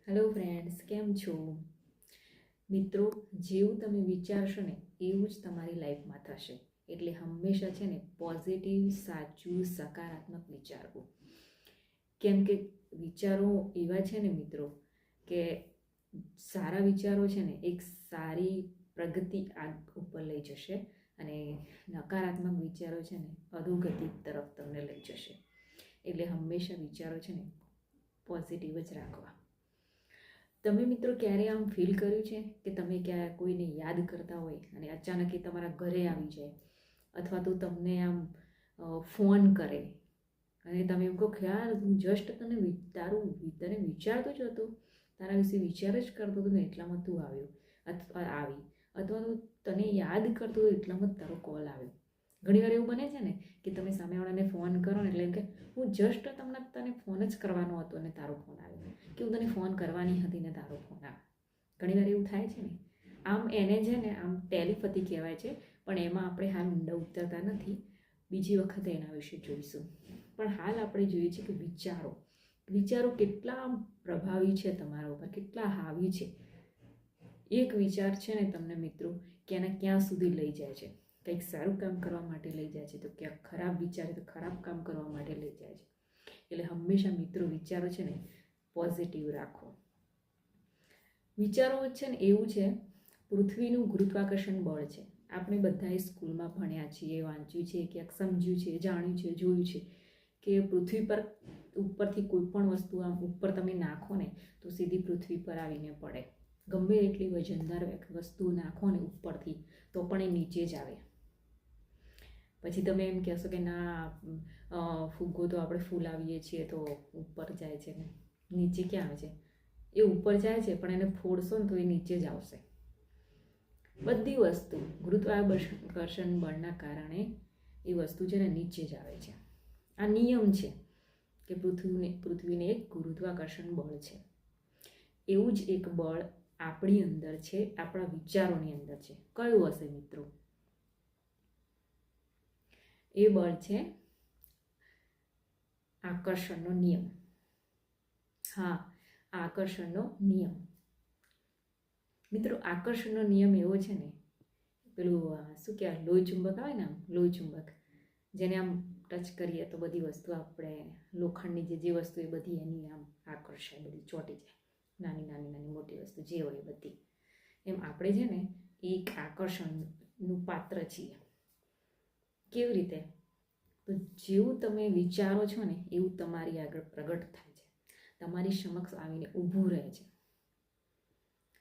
Hello friends, કેમ છો મિત્રો? જેવું તમે વિચારશો ને એવું જ તમારી લાઈફમાં થશે. એટલે હંમેશા છે ને પોઝિટિવ, સાચું, સકારાત્મક વિચારવું. કેમ કે વિચારો એવા છે ને મિત્રો કે સારા વિચારો છે ને એક સારી પ્રગતિ ઉપર લઈ જશે અને નકારાત્મક વિચારો છે ને અધોગતિ તરફ તમને લઈ જશે. એટલે હંમેશા વિચારો છે ને પોઝિટિવ જ રાખવા. તમે મિત્રો ક્યારે આમ ફીલ કર્યું છે કે તમે ક્યારે કોઈને યાદ કરતા હોય અને અચાનક એ તમારા ઘરે આવી જાય, અથવા તો તમને આમ ફોન કરે અને તમે એમ કહો ખ્યાલ હું જસ્ટ તને તને વિચારતો જ હતો, તારા વિશે વિચાર જ કરતો હતો ને એટલામાં તું આવ્યો અથવા તો તને યાદ કરતો હતો એટલામાં જ તારો કોલ આવ્યો. ઘણીવાર એવું બને છે ને કે તમે સામેવાળાને ફોન કરો ને એટલે એમ કે હું જસ્ટ તને ફોન જ કરવાનો હતો અને તારો ફોન આવ્યો, કે હું તને ફોન કરવાની હતી ને તારો ફોન આવ્યો. ઘણીવાર એવું થાય છે ને. આમ એને છે ને આમ ટેલિપથી કહેવાય છે, પણ એમાં આપણે હાલ ઊંડા ઉતરતા નથી. બીજી વખતે એના વિશે જોઈશું. પણ હાલ આપણે જોઈએ છીએ કે વિચારો કેટલા પ્રભાવી છે તમારા ઉપર, કેટલા હાવી છે. એક વિચાર છે ને તમને મિત્રો ક્યાંના ક્યાં સુધી લઈ જાય છે. કંઈક સારું કામ કરવા માટે લઈ જાય છે, તો ક્યાંક ખરાબ વિચારે તો ખરાબ કામ કરવા માટે લઈ જાય છે. એટલે હંમેશા મિત્રો વિચારો છે ને પોઝિટિવ રાખો. વિચારો છે ને એવું છે, પૃથ્વીનું ગુરુત્વાકર્ષણ બળ છે. આપણે બધાએ સ્કૂલમાં ભણ્યા છીએ, વાંચ્યું છે, ક્યાંક સમજ્યું છે, જાણ્યું છે, જોયું છે કે પૃથ્વી પર ઉપરથી કોઈ પણ વસ્તુ આમ ઉપર તમે નાખો ને તો સીધી પૃથ્વી પર આવીને પડે. ગમે એટલી વજનદાર વસ્તુ નાખો ને ઉપરથી તો પણ એ નીચે જ આવે. પછી તમે એમ કહેશો કે ના ફુગ્ગો તો આપણે ફૂલાવીએ છીએ તો ઉપર જાય છે ને નીચે ક્યાં આવે છે? એ ઉપર જાય છે પણ એને ફોડશો ને તો એ નીચે જ આવશે. બધી વસ્તુ ગુરુત્વાકર્ષણ બળના કારણે એ વસ્તુ છે ને નીચે જ આવે છે. આ નિયમ છે કે પૃથ્વીને એક ગુરુત્વાકર્ષણ બળ છે. એવું જ એક બળ આપણી અંદર છે, આપણા વિચારોની અંદર છે. કયું હશે મિત્રો? એ બળ છે આકર્ષણનો નિયમ. હા, આકર્ષણનો નિયમ. મિત્રો આકર્ષણનો નિયમ એવો છે ને, પેલું શું કહેવાય, લોહી ચુંબક આવે ને, આમ લોહી ચુંબક, જેને આમ ટચ કરીએ તો બધી વસ્તુ આપણે લોખંડની જે વસ્તુ એ બધી એની આમ આકર્ષાય, બધી ચોંટી જાય. નાની મોટી વસ્તુ જે હોય એ બધી. એમ આપણે છે ને એક આકર્ષણનું પાત્ર છીએ. કેવી રીતે? તો જેવું તમે વિચારો છો ને એવું તમારી આગળ પ્રગટ થાય છે, તમારી સમક્ષ આવીને ઊભું રહે છે.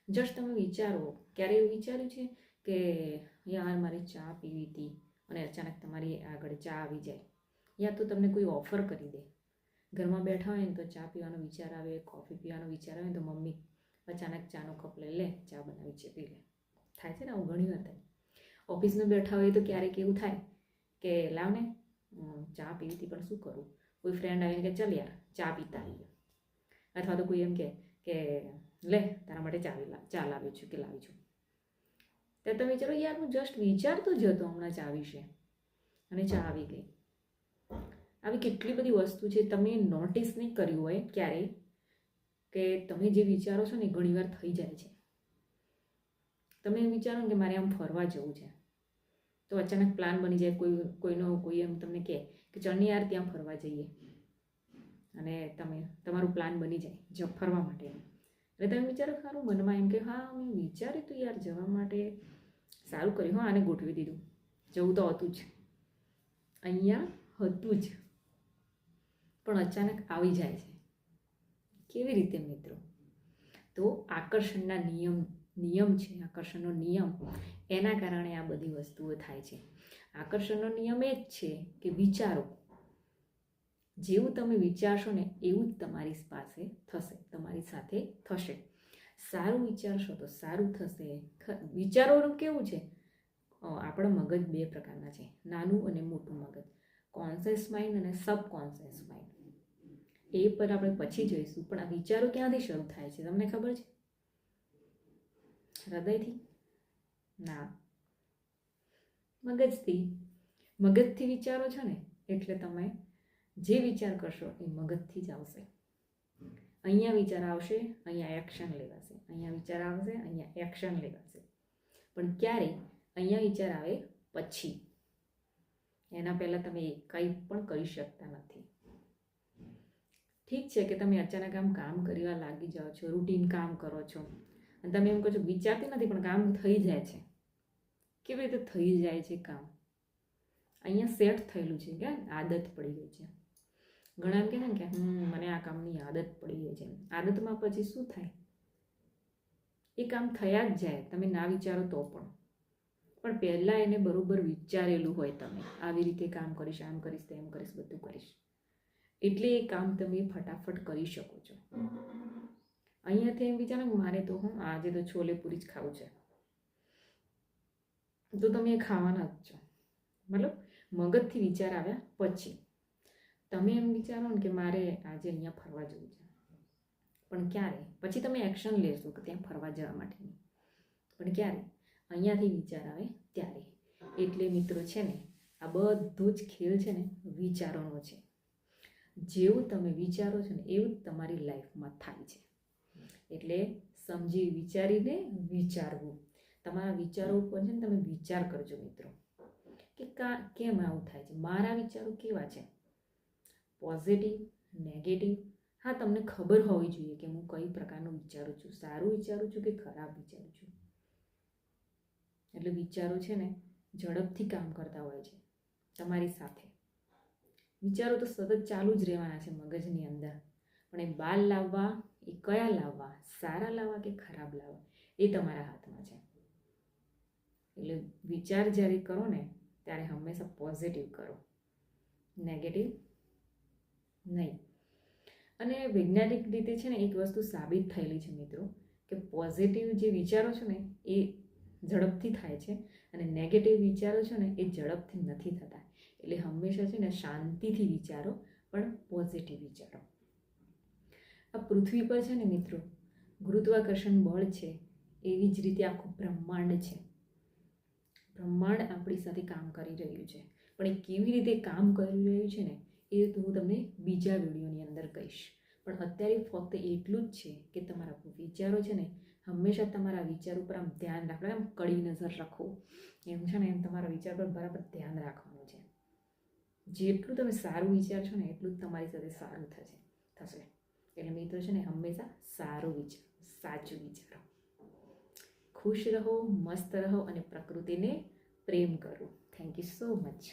જસ્ટ તમે વિચારો, ક્યારે એવું વિચાર્યું છે કે યાર મારે ચા પીવી હતી અને અચાનક તમારી આગળ ચા આવી જાય, યા તો તમને કોઈ ઓફર કરી દે. ઘરમાં બેઠા હોય ને તો ચા પીવાનો વિચાર આવે, કોફી પીવાનો વિચાર આવે ને તો મમ્મી અચાનક ચાનો કપ લઈ લે, ચા બનાવી છે પી લે. થાય છે ને આવું ઘણી વાર થાય. ઓફિસમાં બેઠા હોય તો ક્યારેક એવું થાય કે લાવ ને ચા પીવી હતી પણ શું કરું, કોઈ ફ્રેન્ડ આવીને કે ચાલ યાર ચા પીતા આવીએ, અથવા તો કોઈ એમ કે લે તારા માટે ચા લાવ્યો છું કે લાવી છું. ત્યારે તમે વિચારો યાર હું જસ્ટ વિચારતો જ હતો હમણાં ચા વિશે અને ચા આવી ગઈ. આવી કેટલી બધી વસ્તુ છે, તમે નોટિસ નહીં કર્યું હોય ક્યારેય કે તમે જે વિચારો છો ને ઘણીવાર થઈ જાય છે. તમે એમ વિચારો ને કે મારે આમ ફરવા જવું છે, તો અચાનક પ્લાન બની જાય, કોઈ એમ તમને કહે કે ચાલ ને યાર ત્યાં ફરવા જઈએ, અને તમારું પ્લાન બની જાય ફરવા માટે. એટલે તમે વિચારો ખરું મનમાં એમ કે હા મેં વિચાર્યું હતું યાર જવા માટે, સારું કર્યું હા આને ગોઠવી દીધું, જવું તો હતું જ, અહીંયા હતું જ, પણ અચાનક આવી જાય છે. કેવી રીતે મિત્રો? તો આકર્ષણના નિયમ છે, આકર્ષણનો નિયમ, એના કારણે આ બધી વસ્તુઓ થાય છે. આકર્ષણનો નિયમ એ જ છે કે વિચારો, જેવું તમે વિચારશો ને એવું જ તમારી પાસે થશે, તમારી સાથે થશે. સારું વિચારશો તો સારું થશે. વિચારોનું કેવું છે, આપણા મગજ બે પ્રકારના છે, નાનું અને મોટું મગજ, કોન્શિયસ માઇન્ડ અને સબકોન્શિયસ માઇન્ડ. એ પર આપણે પછી જોઈશું. પણ આ વિચારો ક્યાંથી શરૂ થાય છે તમને ખબર છે? હૃદયથી? ના, મગજથી વિચારો છો ને એટલે તમે જે વિચાર કરશો એ મગજથી જ આવશે. અહીંયા વિચાર આવશે, અહીંયા એક્શન લેવાશે, અહીંયા વિચાર આવશે, અહીંયા એક્શન લેવાશે. પણ ક્યારે અહીંયા વિચાર આવે પછી, એના પહેલાં તમે કંઈ પણ કરી શકતા નથી. ઠીક છે કે તમે અચાનક આમ કામ કરવા લાગી જાઓ છો, રૂટીન કામ કરો છો અને તમે એમ કહો છો વિચારતી નથી પણ કામ થઈ જાય છે. કેવી રીતે થઈ જાય છે કામ? અહીંયા સેટ થયેલું છે કે આદત પડી ગઈ છે. ઘણા એમ કહે છે ને કે મને આ કામની આદત પડી ગઈ છે. આદતમાં પછી શું થાય? એ કામ થયા જ જાય, તમે ના વિચારો તો પણ પહેલાં એને બરાબર વિચારેલું હોય, તમે આવી રીતે કામ કરીશ, આમ કરીશ, તેમ કરીશ, બધું કરીશ, એટલે એ કામ તમે ફટાફટ કરી શકો છો. અહીંયાથી એમ વિચારો મારે તો આજે તો છોલે પૂરી જ ખાવું છે, તો તમે એ ખાવાના જ છો. મતલબ મગજથી વિચાર આવ્યા પછી તમે એમ વિચારો ને કે મારે આજે અહીંયા ફરવા જવું છે, પણ ક્યારે? પછી તમે એક્શન લેશો કે ત્યાં ફરવા જવા માટેની, પણ ક્યારે? અહીંયાથી વિચાર આવે ત્યારે. એટલે મિત્રો છે ને, આ બધું જ ખેલ છે ને વિચારોનો છે. જેવું તમે વિચારો છો ને એવું જ તમારી લાઈફમાં થાય છે. એટલે સમજી વિચારીને વિચારવું. તમારા વિચારો ઉપર છે ને તમે વિચાર કરજો મિત્રો, કે કેમ આવું થાય છે, મારા વિચારો કેવા છે, પોઝિટિવ, નેગેટિવ. હા, તમને ખબર હોવી જોઈએ કે હું કઈ પ્રકારનું વિચારું છું, સારું વિચારું છું કે ખરાબ વિચારું છું. એટલે વિચારો છે ને ઝડપથી કામ કરતા હોય છે તમારી સાથે. વિચારો તો સતત ચાલુ જ રહેવાના છે મગજની અંદર, પણ એ બહાર લાવવા, એ કયા લાવવા, સારા લાવવા કે ખરાબ લાવવા, એ તમારા હાથમાં છે. એટલે વિચાર જ્યારે કરો ને ત્યારે હંમેશા પોઝિટિવ કરો, નેગેટિવ નહીં. અને વૈજ્ઞાનિક રીતે છે ને એક વસ્તુ સાબિત થયેલી છે મિત્રો, કે પોઝિટિવ જે વિચારો છો ને એ ઝડપથી થાય છે અને નેગેટિવ વિચારો છો ને એ ઝડપથી નથી થતા. એટલે હંમેશા છે ને શાંતિથી વિચારો, પણ પોઝિટિવ વિચારો. આ પૃથ્વી પર છે ને મિત્રો ગુરુત્વાકર્ષણ બળ છે, એવી જ રીતે આખું બ્રહ્માંડ છે. બ્રહ્માંડ આપણી સાથે કામ કરી રહ્યું છે, પણ એ કેવી રીતે કામ કરી રહ્યું છે ને એ તો હું તમને બીજા વિડીયોની અંદર કહીશ. પણ અત્યારે ફક્ત એટલું જ છે કે તમારા વિચારો છે ને હંમેશા તમારા વિચાર ઉપર આમ ધ્યાન રાખો, આમ કડી નજર રાખો એમ છે ને, એમ તમારા વિચાર પર બરાબર ધ્યાન રાખવાનું છે. જેટલું તમે સારું વિચારશો ને એટલું જ તમારી સાથે સારું થશે. એટલે મિત્રો છે ને હંમેશા સારું વિચારો, સાચું વિચારો. ખુશ રહો, મસ્ત રહો અને પ્રકૃતિને પ્રેમ કરો. Thank you so much.